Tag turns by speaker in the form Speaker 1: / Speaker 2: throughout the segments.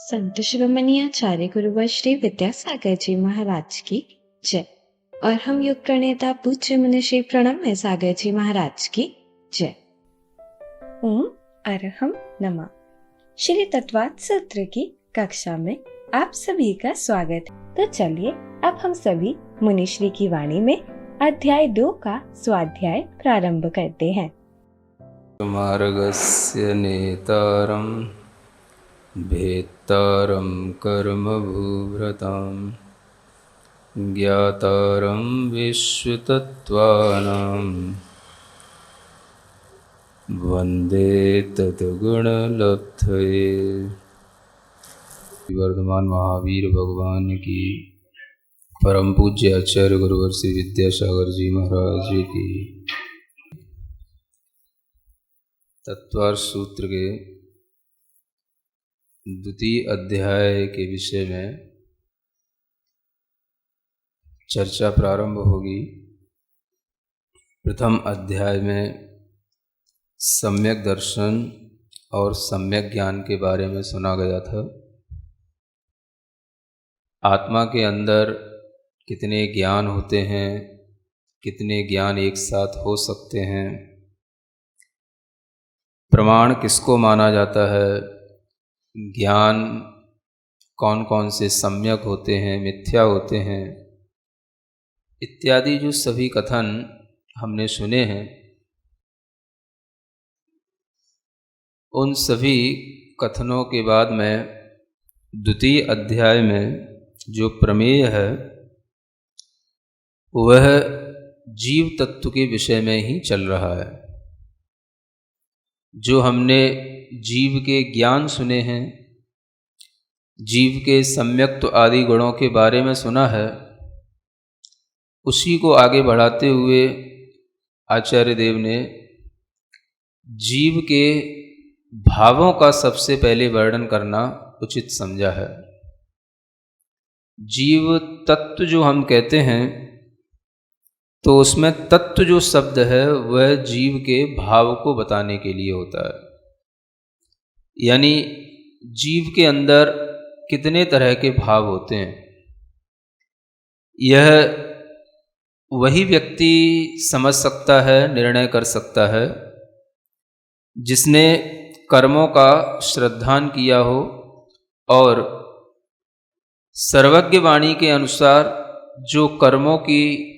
Speaker 1: संत शिरोमणि आचार्य गुरुवर श्री विद्यासागर जी महाराज की जय। और हम योग प्रणेता पूज्य मुनि श्री प्रणव सागर जी महाराज की जय। ओम अरहम नमः। श्री तत्वात् सूत्र की कक्षा में आप सभी का स्वागत है। तो चलिए अब हम सभी मुनिश्री की वाणी में अध्याय 2 का स्वाध्याय प्रारंभ करते हैं।
Speaker 2: मार्गस्य नेतारं भेत्तारं कर्मभूभृतां ज्ञातारं विश्वतत्त्वानां वन्दे तद्गुणलब्धये। वर्धमान महावीर भगवान की परम पूज्य आचार्य गुरुवर श्री विद्यासागर जी महाराज की तत्वार्थ सूत्र के द्वितीय अध्याय के विषय में चर्चा प्रारंभ होगी। प्रथम अध्याय में सम्यक दर्शन और सम्यक ज्ञान के बारे में सुना गया था। आत्मा के अंदर कितने ज्ञान होते हैं, कितने ज्ञान एक साथ हो सकते हैं, प्रमाण किसको माना जाता है, ज्ञान कौन कौन से सम्यक होते हैं, मिथ्या होते हैं, इत्यादि जो सभी कथन हमने सुने हैं, उन सभी कथनों के बाद में द्वितीय अध्याय में जो प्रमेय है वह जीव तत्व के विषय में ही चल रहा है। जो हमने जीव के ज्ञान सुने हैं, जीव के सम्यक्त्व आदि गुणों के बारे में सुना है, उसी को आगे बढ़ाते हुए आचार्य देव ने जीव के भावों का सबसे पहले वर्णन करना उचित समझा है। जीव तत्व जो हम कहते हैं तो उसमें तत्व जो शब्द है वह जीव के भाव को बताने के लिए होता है। यानी जीव के अंदर कितने तरह के भाव होते हैं, यह वही व्यक्ति समझ सकता है, निर्णय कर सकता है जिसने कर्मों का श्रद्धान किया हो और सर्वज्ञ वाणी के अनुसार जो कर्मों की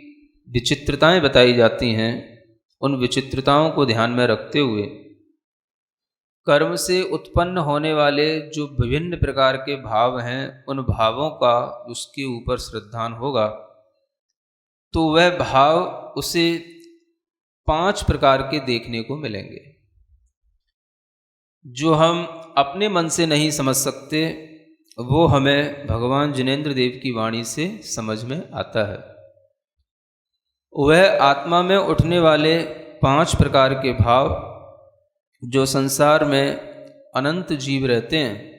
Speaker 2: विचित्रताएं बताई जाती हैं, उन विचित्रताओं को ध्यान में रखते हुए कर्म से उत्पन्न होने वाले जो विभिन्न प्रकार के भाव हैं, उन भावों का उसके ऊपर श्रद्धान होगा तो वह भाव उसे 5 प्रकार के देखने को मिलेंगे जो हम अपने मन से नहीं समझ सकते, वो हमें भगवान जिनेंद्र देव की वाणी से समझ में आता है। वह आत्मा में उठने वाले 5 प्रकार के भाव जो संसार में अनंत जीव रहते हैं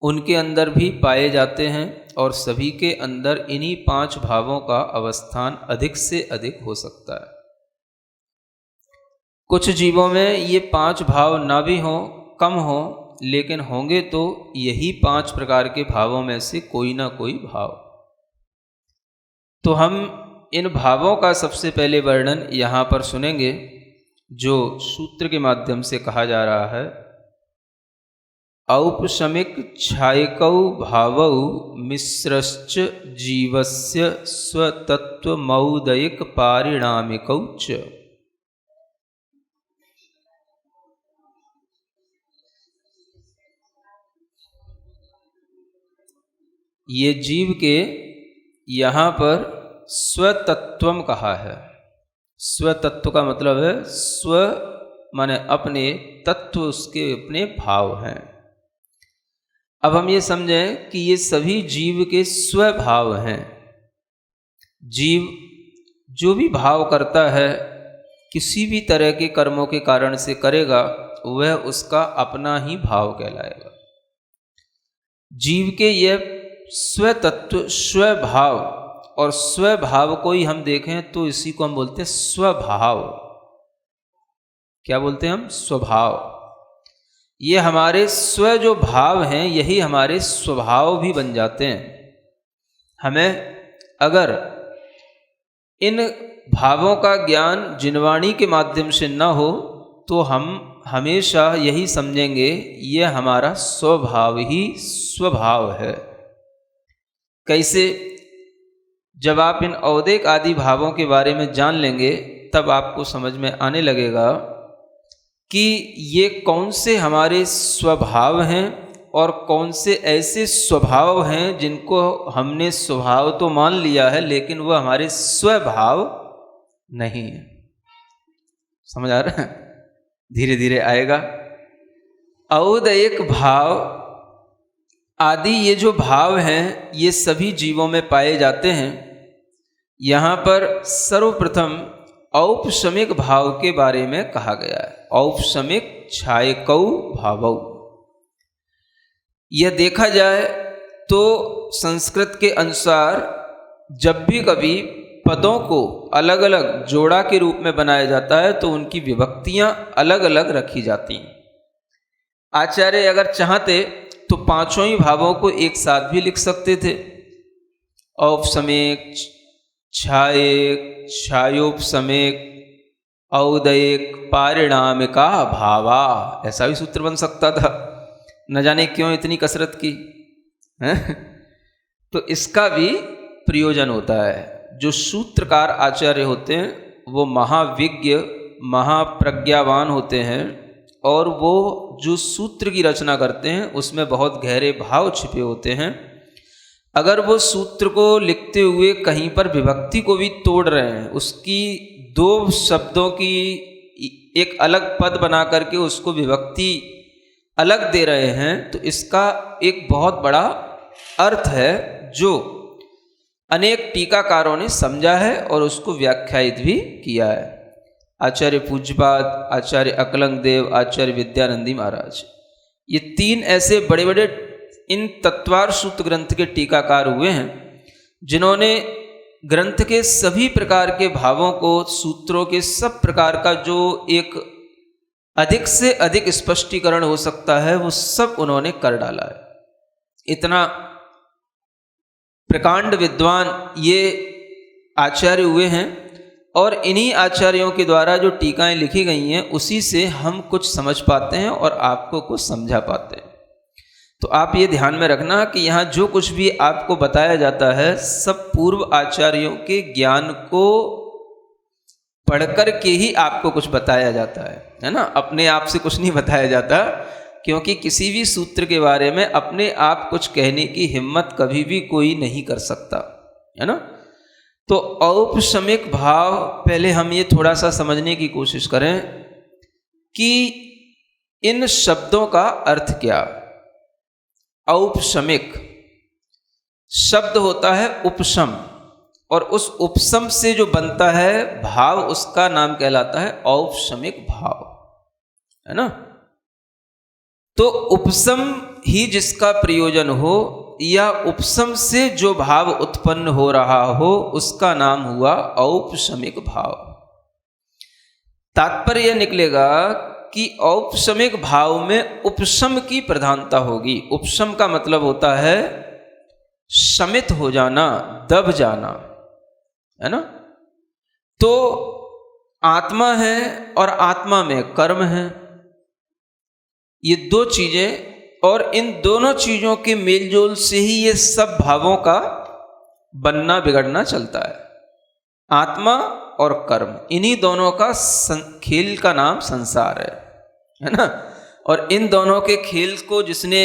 Speaker 2: उनके अंदर भी पाए जाते हैं और सभी के अंदर इन्हीं 5 भावों का अवस्थान अधिक से अधिक हो सकता है। कुछ जीवों में ये 5 भाव ना भी हों, कम हों, लेकिन होंगे तो यही 5 प्रकार के भावों में से कोई ना कोई भाव। तो हम इन भावों का सबसे पहले वर्णन यहाँ पर सुनेंगे जो सूत्र के माध्यम से कहा जा रहा है। औपशमिक छायकौ भावौ मिश्रश्च जीवस्य स्वतत्वमौदयिक पारिणामिकौ च। ये जीव के यहाँ पर स्वतत्वम कहा है। स्वतत्व का मतलब है स्व माने अपने, तत्व उसके अपने भाव हैं। अब हम ये समझें कि ये सभी जीव के स्वभाव हैं। जीव जो भी भाव करता है किसी भी तरह के कर्मों के कारण से करेगा, वह उसका अपना ही भाव कहलाएगा। जीव के यह स्वतत्व, स्वभाव, और स्वभाव को ही हम देखें तो इसी को हम बोलते हैं स्वभाव। क्या बोलते हैं हम? स्वभाव। ये हमारे स्व जो भाव हैं यही हमारे स्वभाव भी बन जाते हैं। हमें अगर इन भावों का ज्ञान जिनवाणी के माध्यम से न हो तो हम हमेशा यही समझेंगे ये हमारा स्वभाव ही स्वभाव है। कैसे? जब आप इन औदेक आदि भावों के बारे में जान लेंगे तब आपको समझ में आने लगेगा कि ये कौन से हमारे स्वभाव हैं और कौन से ऐसे स्वभाव हैं जिनको हमने स्वभाव तो मान लिया है लेकिन वह हमारे स्वभाव नहीं है। समझ आ रहा है? धीरे धीरे आएगा। औदैक भाव आदि ये जो भाव हैं ये सभी जीवों में पाए जाते हैं। यहाँ पर सर्वप्रथम औपशमिक भाव के बारे में कहा गया है। औपशमिक छायकौ भावौ। यह देखा जाए तो संस्कृत के अनुसार जब भी कभी पदों को अलग अलग जोड़ा के रूप में बनाया जाता है तो उनकी विभक्तियां अलग अलग रखी जाती हैं। आचार्य अगर चाहते तो पांचों ही भावों को एक साथ भी लिख सकते थे। औपशमिक, छायक, छायोपशमिक, औदैक, पारिणामिका भावा, ऐसा भी सूत्र बन सकता था। न जाने क्यों इतनी कसरत की है? तो इसका भी प्रयोजन होता है। जो सूत्रकार आचार्य होते हैं वो महाविज्ञ महाप्रज्ञावान होते हैं और वो जो सूत्र की रचना करते हैं उसमें बहुत गहरे भाव छिपे होते हैं। अगर वो सूत्र को लिखते हुए कहीं पर विभक्ति को भी तोड़ रहे हैं, उसकी दो शब्दों की एक अलग पद बना करके उसको विभक्ति अलग दे रहे हैं, तो इसका एक बहुत बड़ा अर्थ है जो अनेक टीकाकारों ने समझा है और उसको व्याख्यायित भी किया है। आचार्य पूज्यपाद, आचार्य अकलंग देव, आचार्य विद्यानंदी महाराज, ये तीन ऐसे बड़े बड़े इन तत्वार सूत्र ग्रंथ के टीकाकार हुए हैं जिन्होंने ग्रंथ के सभी प्रकार के भावों को, सूत्रों के सब प्रकार का जो एक अधिक से अधिक स्पष्टीकरण हो सकता है वो सब उन्होंने कर डाला है। इतना प्रकांड विद्वान ये आचार्य हुए हैं और इन्हीं आचार्यों के द्वारा जो टीकाएं लिखी गई हैं उसी से हम कुछ समझ पाते हैं और आपको कुछ समझा पाते हैं। तो आप ये ध्यान में रखना कि यहाँ जो कुछ भी आपको बताया जाता है सब पूर्व आचार्यों के ज्ञान को पढ़कर के ही आपको कुछ बताया जाता है ना। अपने आप से कुछ नहीं बताया जाता, क्योंकि किसी भी सूत्र के बारे में अपने आप कुछ कहने की हिम्मत कभी भी कोई नहीं कर सकता, है ना। तो औपशमिक भाव पहले हम ये थोड़ा सा समझने की कोशिश करें कि इन शब्दों का अर्थ क्या। औपशमिक शब्द होता है उपशम, और उस उपशम से जो बनता है भाव उसका नाम कहलाता है औपशमिक भाव, है ना। तो उपशम ही जिसका प्रयोजन हो या उपशम से जो भाव उत्पन्न हो रहा हो उसका नाम हुआ औपशमिक भाव। तात्पर्य निकलेगा कि औपशमिक भाव में उपशम की प्रधानता होगी। उपशम का मतलब होता है शमित हो जाना, दब जाना, है ना। तो आत्मा है और आत्मा में कर्म है, ये दो चीजें, और इन दोनों चीजों के मेलजोल से ही ये सब भावों का बनना बिगड़ना चलता है। आत्मा और कर्म, इन्हीं दोनों का खेल का नाम संसार है ना। और इन दोनों के खेल को जिसने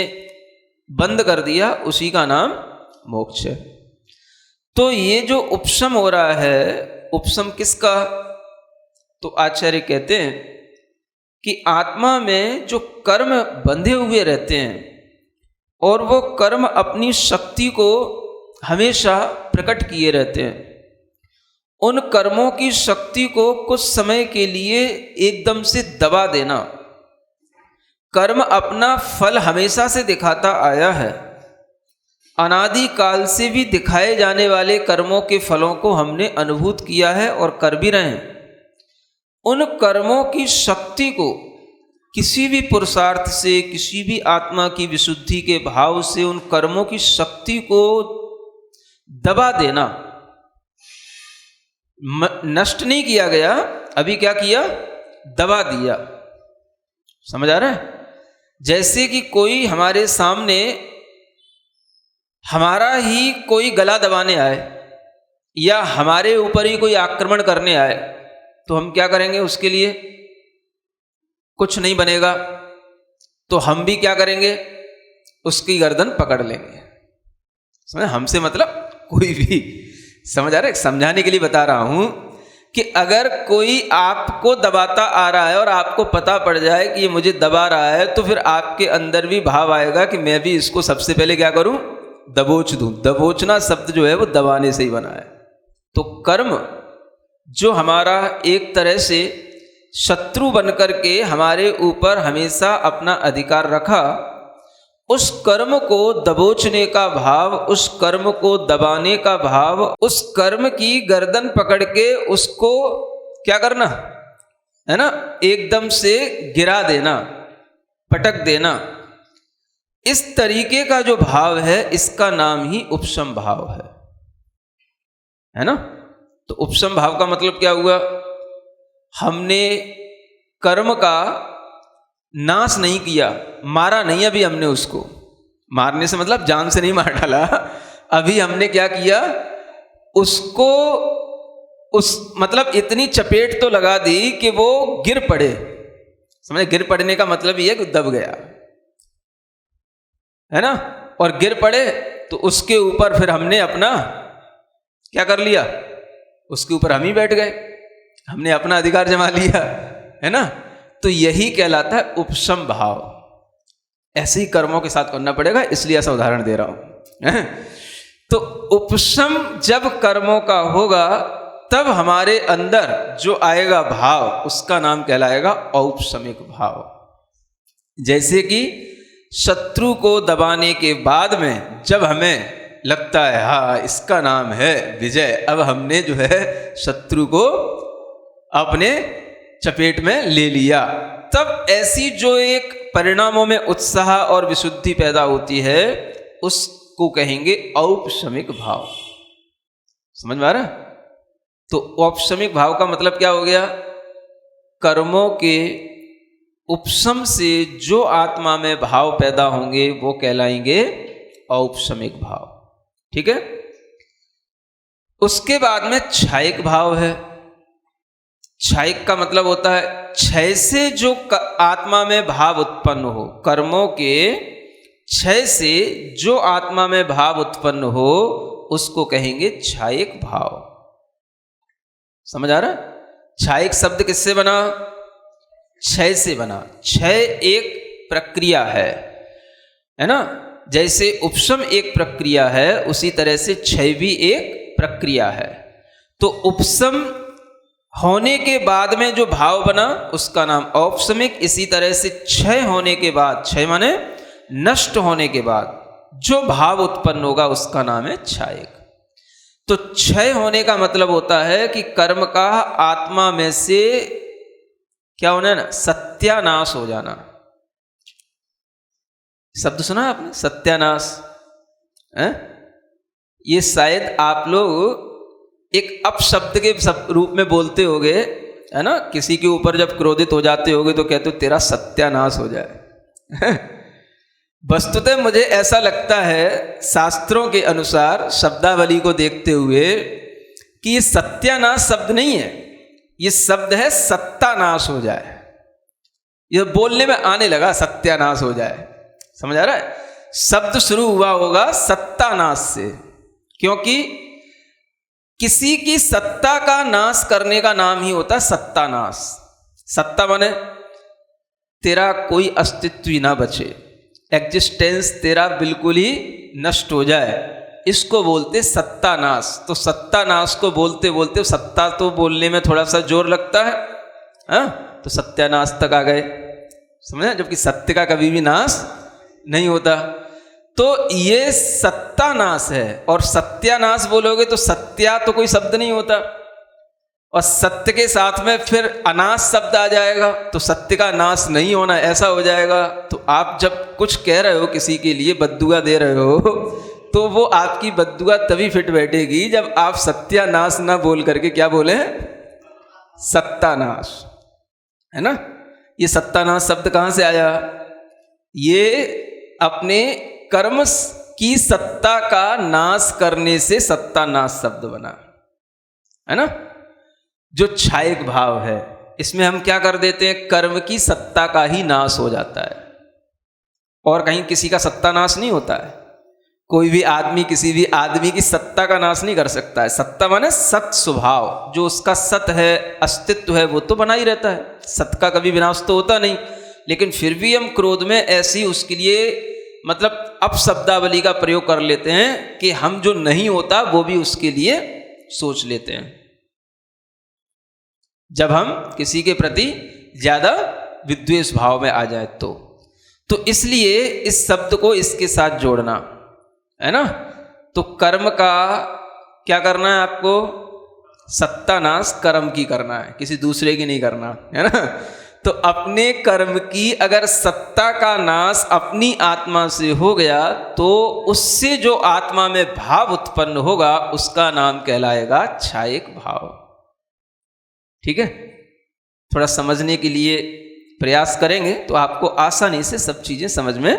Speaker 2: बंद कर दिया उसी का नाम मोक्ष है। तो ये जो उपशम हो रहा है, उपशम किसका? तो आचार्य कहते हैं कि आत्मा में जो कर्म बंधे हुए रहते हैं और वो कर्म अपनी शक्ति को हमेशा प्रकट किए रहते हैं, उन कर्मों की शक्ति को कुछ समय के लिए एकदम से दबा देना। कर्म अपना फल हमेशा से दिखाता आया है, अनादि काल से भी दिखाए जाने वाले कर्मों के फलों को हमने अनुभूत किया है और कर भी रहे हैं। उन कर्मों की शक्ति को किसी भी पुरुषार्थ से, किसी भी आत्मा की विशुद्धि के भाव से उन कर्मों की शक्ति को दबा देना, नष्ट नहीं किया गया, अभी क्या किया, दबा दिया। समझ आ रहा है? जैसे कि कोई हमारे सामने हमारा ही कोई गला दबाने आए या हमारे ऊपर ही कोई आक्रमण करने आए, तो हम क्या करेंगे? उसके लिए कुछ नहीं बनेगा, तो हम भी क्या करेंगे? उसकी गर्दन पकड़ लेंगे। समझ? हमसे मतलब कोई भी, समझ आ रहा है? समझाने के लिए बता रहा हूं कि अगर कोई आपको दबाता आ रहा है और आपको पता पड़ जाए कि ये मुझे दबा रहा है, तो फिर आपके अंदर भी भाव आएगा कि मैं भी इसको सबसे पहले क्या करूं? दबोच दूं। दबोचना शब्द जो है वो दबाने से ही बना है। तो कर्म जो हमारा एक तरह से शत्रु बनकर के हमारे ऊपर हमेशा अपना अधिकार रखा, उस कर्म को दबोचने का भाव, उस कर्म को दबाने का भाव, उस कर्म की गर्दन पकड़ के उसको क्या करना है ना, एकदम से गिरा देना, पटक देना, इस तरीके का जो भाव है इसका नाम ही उपशम भाव है ना। तो उपशम भाव का मतलब क्या हुआ? हमने कर्म का नाश नहीं किया, मारा नहीं अभी हमने उसको। मारने से मतलब जान से नहीं मार डाला, अभी हमने क्या किया? उसको मतलब इतनी चपेट तो लगा दी कि वो गिर पड़े। समझे? गिर पड़ने का मतलब ये है कि दब गया, है ना। और गिर पड़े तो उसके ऊपर फिर हमने अपना क्या कर लिया? उसके ऊपर हम ही बैठ गए, हमने अपना अधिकार जमा लिया, है ना। तो यही कहलाता है उपशम भाव। ऐसे ही कर्मों के साथ करना पड़ेगा, इसलिए ऐसा उदाहरण दे रहा हूं। तो उपशम जब कर्मों का होगा तब हमारे अंदर जो आएगा भाव, उसका नाम कहलाएगा औपशमिक भाव। जैसे कि शत्रु को दबाने के बाद में जब हमें लगता है हाँ इसका नाम है विजय, अब हमने जो है शत्रु को अपने चपेट में ले लिया, तब ऐसी जो एक परिणामों में उत्साह और विशुद्धि पैदा होती है, उसको कहेंगे औपशमिक भाव। समझ में आ रहा? तो औपशमिक भाव का मतलब क्या हो गया? कर्मों के उपशम से जो आत्मा में भाव पैदा होंगे वो कहलाएंगे औपशमिक भाव। ठीक है। उसके बाद में क्षयिक भाव है। क्षयिक का मतलब होता है क्षय से जो आत्मा में भाव उत्पन्न हो, कर्मों के क्षय से जो आत्मा में भाव उत्पन्न हो उसको कहेंगे क्षयिक भाव। समझ आ रहा है? क्षयिक शब्द किससे बना? क्षय से बना। क्षय एक प्रक्रिया है ना। जैसे उपशम एक प्रक्रिया है, उसी तरह से क्षय भी एक प्रक्रिया है। तो उपशम होने के बाद में जो भाव बना उसका नाम औपशमिक, इसी तरह से क्षय होने के बाद, क्षय माने नष्ट होने के बाद जो भाव उत्पन्न होगा उसका नाम है क्षयिक। तो क्षय होने का मतलब होता है कि कर्म का आत्मा में से क्या होना है ना, सत्यानाश हो जाना। शब्द सुना आपने? सत्यानाश है? ये शायद आप लोग एक अपशब्द के रूप में बोलते होगे, है ना। किसी के ऊपर जब क्रोधित हो जाते होगे तो कहते हो तेरा सत्यानाश हो जाए। वस्तुतः मुझे ऐसा लगता है शास्त्रों के अनुसार, शब्दावली को देखते हुए, कि ये सत्यानाश शब्द नहीं है, ये शब्द है सत्तानाश हो जाए। ये बोलने में आने लगा सत्यानाश हो जाए। समझ आ रहा है? शब्द शुरू हुआ होगा सत्तानाश से, क्योंकि किसी की सत्ता का नाश करने का नाम ही होता है सत्तानाश। सत्ता माने तेरा कोई अस्तित्व ही ना बचे, एग्जिस्टेंस तेरा बिल्कुल ही नष्ट हो जाए, इसको बोलते सत्तानाश। तो सत्तानाश को बोलते बोलते, सत्ता तो बोलने में थोड़ा सा जोर लगता है, हाँ, तो सत्यानाश तक आ गए। समझे? जबकि सत्य का कभी भी नाश नहीं होता। तो ये सत्तानाश है। और सत्यानाश बोलोगे तो सत्या तो कोई शब्द नहीं होता, और सत्य के साथ में फिर अनाश शब्द आ जाएगा तो सत्य का नाश नहीं होना, ऐसा हो जाएगा। तो आप जब कुछ कह रहे हो, किसी के लिए बद्दुआ दे रहे हो, तो वो आपकी बद्दुआ तभी फिट बैठेगी जब आप सत्यानाश ना बोल करके क्या बोले, सत्तानाश, है ना। ये सत्तानाश शब्द कहाँ से आया? ये अपने कर्म की सत्ता का नाश करने से सत्तानाश शब्द बना, है ना। जो क्षायक भाव है, इसमें हम क्या कर देते हैं, कर्म की सत्ता का ही नाश हो जाता है, और कहीं किसी का सत्तानाश नहीं होता है। कोई भी आदमी किसी भी आदमी की सत्ता का नाश नहीं कर सकता है। सत्ता माने सत स्वभाव, जो उसका सत है, अस्तित्व है, वो तो बना ही रहता है। सत का कभी विनाश तो होता नहीं। लेकिन फिर भी हम क्रोध में ऐसी उसके लिए मतलब अपशब्दावली का प्रयोग कर लेते हैं कि हम जो नहीं होता वो भी उसके लिए सोच लेते हैं, जब हम किसी के प्रति ज्यादा विद्वेष भाव में आ जाए तो इसलिए इस शब्द को इसके साथ जोड़ना, है ना। तो कर्म का क्या करना है आपको, सत्तानाश कर्म की करना है, किसी दूसरे की नहीं करना, है ना। तो अपने कर्म की अगर सत्ता का नाश अपनी आत्मा से हो गया तो उससे जो आत्मा में भाव उत्पन्न होगा उसका नाम कहलाएगा क्षायक भाव। ठीक है, थोड़ा समझने के लिए प्रयास करेंगे तो आपको आसानी से सब चीजें समझ में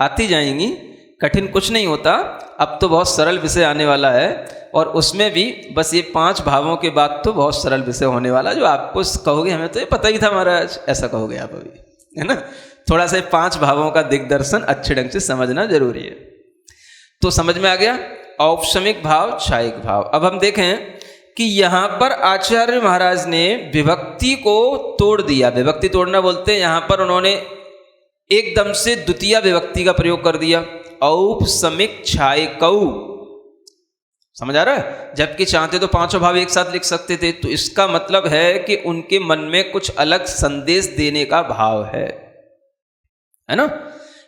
Speaker 2: आती जाएंगी। कठिन कुछ नहीं होता। अब तो बहुत सरल विषय आने वाला है, और उसमें भी बस ये 5 भावों के बाद तो बहुत सरल विषय होने वाला, जो आपको कहोगे हमें तो ये पता ही था महाराज, ऐसा कहोगे आप अभी, है ना। थोड़ा सा 5 भावों का दिग्दर्शन अच्छे ढंग से समझना जरूरी है। तो समझ में आ गया, औपशमिक भाव, क्षायक भाव। अब हम देखें कि यहाँ पर आचार्य महाराज ने विभक्ति को तोड़ दिया। विभक्ति तोड़ना बोलते हैं, यहाँ पर उन्होंने एकदम से द्वितीय विभक्ति का प्रयोग कर दिया, औपशमिक क्षायकौ। समझ आ रहा है? जबकि चाहते तो 5 भाव एक साथ लिख सकते थे। तो इसका मतलब है कि उनके मन में कुछ अलग संदेश देने का भाव है ना।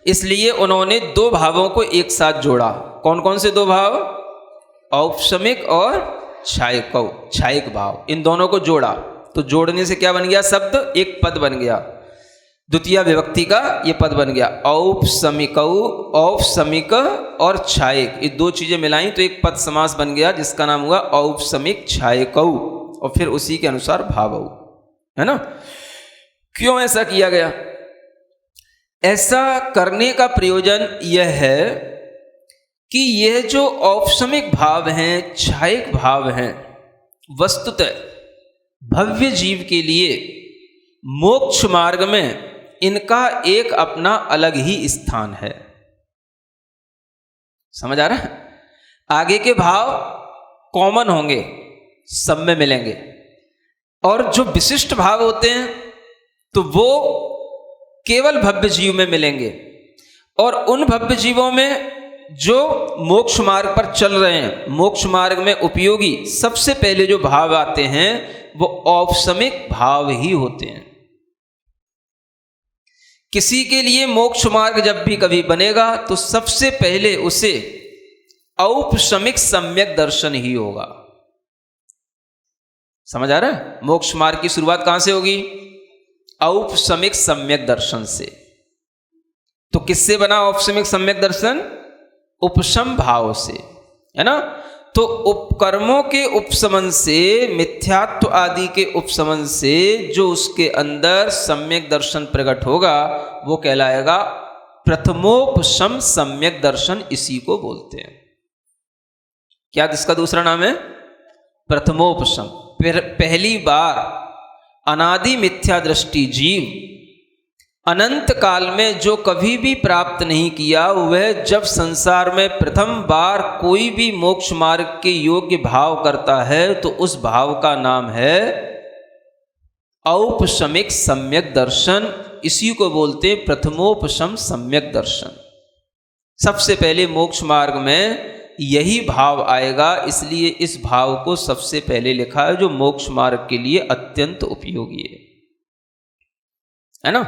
Speaker 2: इसलिए उन्होंने 2 भावों को एक साथ जोड़ा। कौन कौन से 2 भाव? औपशमिक और क्षायकौ, क्षायक भाव, इन दोनों को जोड़ा। तो जोड़ने से क्या बन गया शब्द? एक पद बन गया, द्वितीय विभक्ति का ये पद बन गया, औपशमिकौ। औपशमिक और क्षायक, ये 2 चीजें मिलाई तो एक पद समास बन गया, जिसका नाम हुआ औपशमिक क्षायकौ, और फिर उसी के अनुसार भावौ, है ना। क्यों ऐसा किया गया? ऐसा करने का प्रयोजन यह है कि यह जो औपशमिक भाव हैं, क्षायक भाव हैं, वस्तुतः भव्य जीव के लिए मोक्ष मार्ग में इनका एक अपना अलग ही स्थान है। समझ आ रहा है? आगे के भाव कॉमन होंगे, सब में मिलेंगे, और जो विशिष्ट भाव होते हैं तो वो केवल भव्य जीव में मिलेंगे। और उन भव्य जीवों में जो मोक्ष मार्ग पर चल रहे हैं, मोक्ष मार्ग में उपयोगी सबसे पहले जो भाव आते हैं वो औपशमिक भाव ही होते हैं। किसी के लिए मोक्ष मार्ग जब भी कभी बनेगा तो सबसे पहले उसे औपशमिक सम्यक दर्शन ही होगा। समझ आ रहा है? मोक्ष मार्ग की शुरुआत कहां से होगी? औपशमिक सम्यक दर्शन से। तो किससे बना औपशमिक सम्यक दर्शन? उपशम भाव से, है ना। तो उपकर्मों के उपशमन से, मिथ्यात्व आदि के उपशमन से जो उसके अंदर सम्यक दर्शन प्रकट होगा वो कहलाएगा प्रथमोपशम सम्यक दर्शन। इसी को बोलते हैं क्या? इसका दूसरा नाम है प्रथमोपशम। पहली बार अनादि मिथ्या दृष्टि जीव अनंत काल में जो कभी भी प्राप्त नहीं किया, वह जब संसार में प्रथम बार कोई भी मोक्ष मार्ग के योग्य भाव करता है तो उस भाव का नाम है औपशमिक सम्यक दर्शन। इसी को बोलते हैं प्रथमोपशम सम्यक दर्शन। सबसे पहले मोक्ष मार्ग में यही भाव आएगा, इसलिए इस भाव को सबसे पहले लिखा है, जो मोक्ष मार्ग के लिए अत्यंत उपयोगी है ना।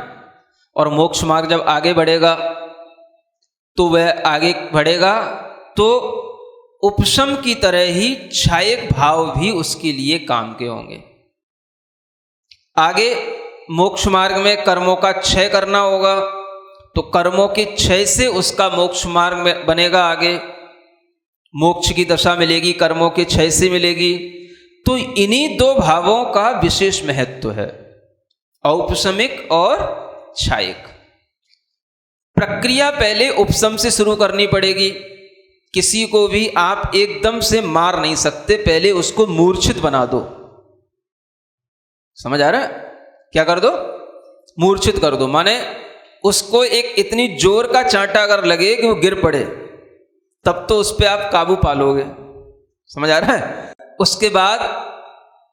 Speaker 2: और मोक्ष मार्ग जब आगे बढ़ेगा तो वह आगे बढ़ेगा तो उपशम की तरह ही क्षायक भाव भी उसके लिए काम के होंगे। आगे मोक्ष मार्ग में कर्मों का क्षय करना होगा, तो कर्मों के क्षय से उसका मोक्ष मार्ग में बनेगा। आगे मोक्ष की दशा मिलेगी, कर्मों के क्षय से मिलेगी। तो इन्हीं दो भावों का विशेष महत्व है, औपशमिक और क्षायिक। प्रक्रिया पहले उपशम से शुरू करनी पड़ेगी। किसी को भी आप एकदम से मार नहीं सकते, पहले उसको मूर्छित बना दो। समझ आ रहा है? क्या कर दो? मूर्छित कर दो, माने उसको एक इतनी जोर का चांटा अगर लगे कि वो गिर पड़े, तब तो उस पर आप काबू पालोगे। समझ आ रहा है? उसके बाद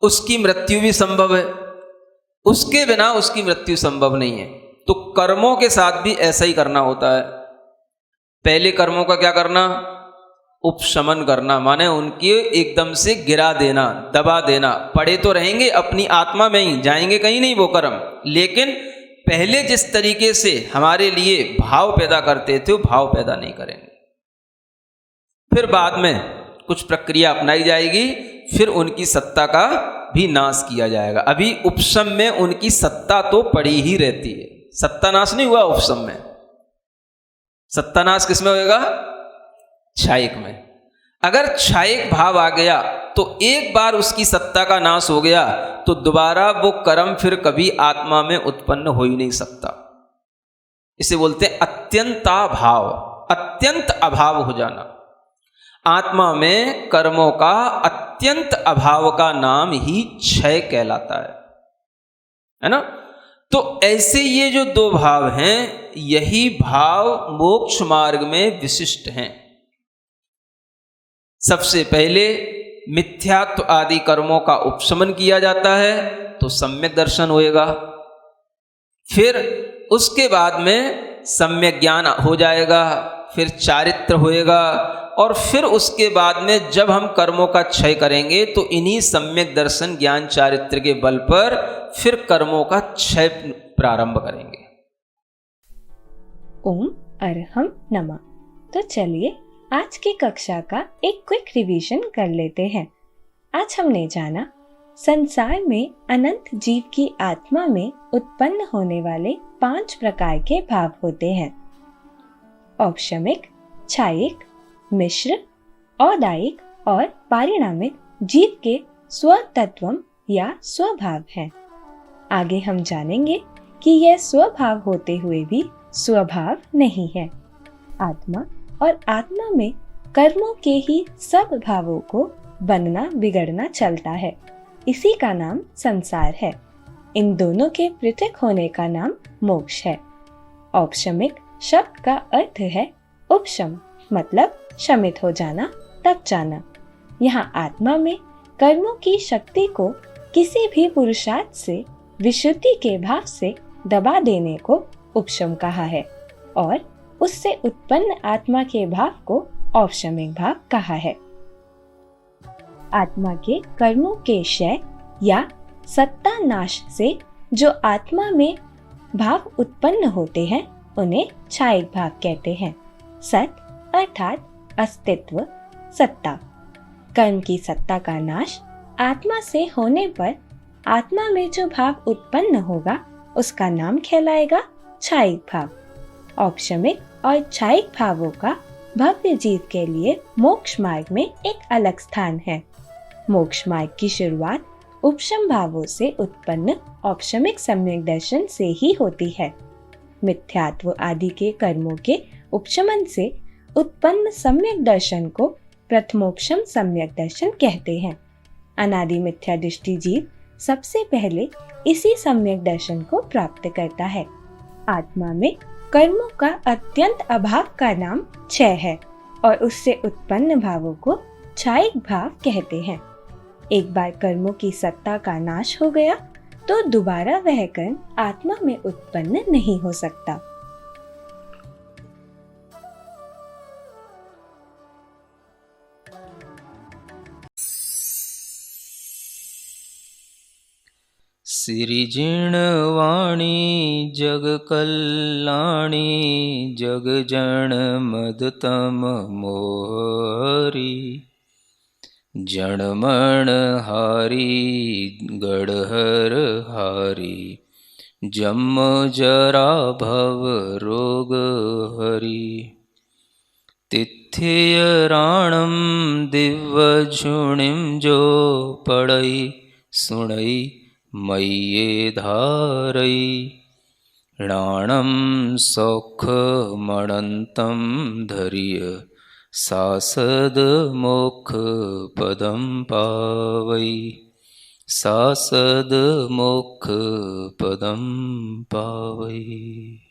Speaker 2: उसकी मृत्यु भी संभव है, उसके बिना उसकी मृत्यु संभव नहीं है। तो कर्मों के साथ भी ऐसा ही करना होता है। पहले कर्मों का क्या करना? उपशमन करना, माने उनकी एकदम से गिरा देना, दबा देना। पड़े तो रहेंगे अपनी आत्मा में ही, जाएंगे कहीं नहीं वो कर्म, लेकिन पहले जिस तरीके से हमारे लिए भाव पैदा करते थे वो भाव पैदा नहीं करेंगे। फिर बाद में कुछ प्रक्रिया अपनाई जाएगी, फिर उनकी सत्ता का भी नाश किया जाएगा। अभी उपशम में उनकी सत्ता तो पड़ी ही रहती है, सत्तानाश नहीं हुआ उपशम में। सत्तानाश किसमें होगा? क्षायिक में। अगर क्षायिक भाव आ गया तो एक बार उसकी सत्ता का नाश हो गया तो दोबारा वो कर्म फिर कभी आत्मा में उत्पन्न हो ही नहीं सकता। इसे बोलते हैं अत्यंताभाव, अत्यंत अभाव हो जाना। आत्मा में कर्मों का अत्यंत अभाव का नाम ही क्षय कहलाता है ना? तो ऐसे ये जो दो भाव हैं, यही भाव मोक्ष मार्ग में विशिष्ट हैं। सबसे पहले मिथ्यात्व आदि कर्मों का उपशमन किया जाता है तो सम्यक दर्शन होएगा। फिर उसके बाद में सम्यक ज्ञान हो जाएगा, फिर चारित्र होएगा, और फिर उसके बाद में जब हम कर्मों का क्षय करेंगे तो इन्हीं सम्यक दर्शन ज्ञान चारित्र के बल पर फिर कर्मों का क्षय प्रारंभ करेंगे।
Speaker 1: ओम अरहम नमः। तो चलिए आज की कक्षा का एक क्विक रिवीजन कर लेते हैं। आज हमने जाना संसार में अनंत जीव की आत्मा में उत्पन्न होने वाले 5 प्रकार के भाव होते हैं। औपशमिक, क्षायिक, मिश्र, औदायिक और पारिणामिक जीव के स्वतत्वम या स्वभाव हैं। आगे हम जानेंगे कि यह स्वभाव होते हुए भी स्वभाव नहीं है। आत्मा और आत्मा में कर्मों के ही सब भावों को बनना बिगड़ना चलता है, इसी का नाम संसार है। इन दोनों के पृथक होने का नाम मोक्ष है। औपशमिक शब्द का अर्थ है उपशम, मतलब शमित हो जाना, तप जाना। यहाँ आत्मा में कर्मों की शक्ति को किसी भी पुरुषार्थ से विशुद्धि के भाव से दबा देने को उपशम कहा है, और उससे उत्पन्न आत्मा के भाव को औपशमिक भाव कहा है। आत्मा के कर्मों के क्षय या सत्ता नाश से जो आत्मा में भाव उत्पन्न होते हैं उन्हें क्षायिक भाव कहते हैं। सत अर्थात अस्तित्व, सत्ता। कर्म की सत्ता का नाश आत्मा से होने पर आत्मा में जो भाव उत्पन्न होगा उसका नाम कहलाएगा क्षायिक भाव। औपशमिक और क्षायिक भावों का भव्य जीव के लिए मोक्ष मार्ग में एक अलग स्थान है। मोक्ष मार्ग की शुरुआत उपशम भावों से उत्पन्न औपशमिक सम्यक दर्शन से ही होती है। मिथ्यात्व आदि के कर्मों के उपशमन से उत्पन्न सम्यक दर्शन को प्रथमोपशम सम्यक दर्शन कहते हैं। अनादि मिथ्या दृष्टि जीव सबसे पहले इसी सम्यक दर्शन को प्राप्त करता है। आत्मा में कर्मों का अत्यंत अभाव का नाम क्षय है और उससे उत्पन्न भावों को क्षायिक भाव कहते हैं। एक बार कर्मों की सत्ता का नाश हो गया तो दोबारा वह कर्म आत्मा में उत्पन्न नहीं हो सकता।
Speaker 2: सिरिजिणवाणी जग कल्याणी जग जन मदतम मोरी
Speaker 3: जणमण हारी गढ़हर हारी, जन्म जरा भव रोग हरी। तिथिय राणम दिव्यझुणिम जो पड़ई, सुणई मय्ये धारई। राणम सौखमणन्तं धर्य, सासद मोक्ष पदम पावई। सासद मोक्ष पदम पावई।